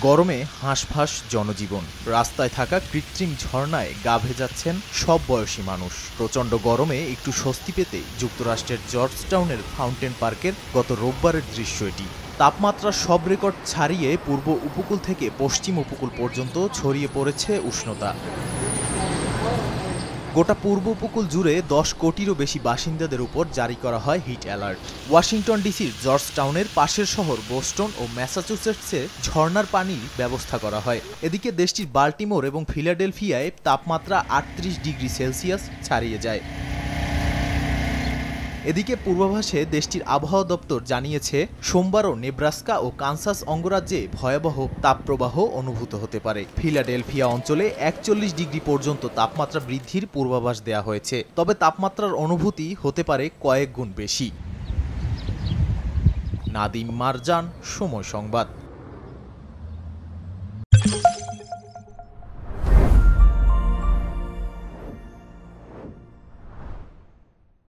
গরমে হাঁসফাঁস জনজীবন। রাস্তায় থাকা কৃত্রিম ঝর্ণায় গা ভেজাচ্ছেন সব বয়সী মানুষ। প্রচণ্ড গরমে একটু স্বস্তি পেতে যুক্তরাষ্ট্রের জর্জটাউনের ফাউন্টেন পার্কের গত রোববারের দৃশ্য এটি। তাপমাত্রা সব রেকর্ড ছাড়িয়ে পূর্ব উপকূল থেকে পশ্চিম উপকূল পর্যন্ত ছড়িয়ে পড়েছে উষ্ণতা। গোটা পূর্ব উপকূল জুড়ে 10 কোটিরও বেশি বাসিন্দাদের উপর জারি করা হয় হিট অ্যালার্ট। ওয়াশিংটন ডিসির জর্জটাউনের পাশের শহর বোস্টন ও ম্যাসাচুসেটসে ঝর্ণার পানির ব্যবস্থা করা হয়। এদিকে দেশটির বাল্টিমোর এবং ফিলাডেলফিয়ায় তাপমাত্রা 38 ডিগ্রি সেলসিয়াস ছাড়িয়ে যায়। এদিকে পূর্বাভাসে দেশটির আবহাওয়া দপ্তর জানিয়েছে, সোমবারও নেব্রাস্কা ও কানসাস অঙ্গরাজ্যে ভয়াবহ তাপপ্রবাহ অনুভূত হতে পারে। ফিলাডেলফিয়া অঞ্চলে 41 ডিগ্রি পর্যন্ত তাপমাত্রা বৃদ্ধির পূর্বাভাস দেওয়া হয়েছে, তবে তাপমাত্রার অনুভূতি হতে পারে কয়েক গুণ বেশি। নাদিম মারজান, সময় সংবাদ।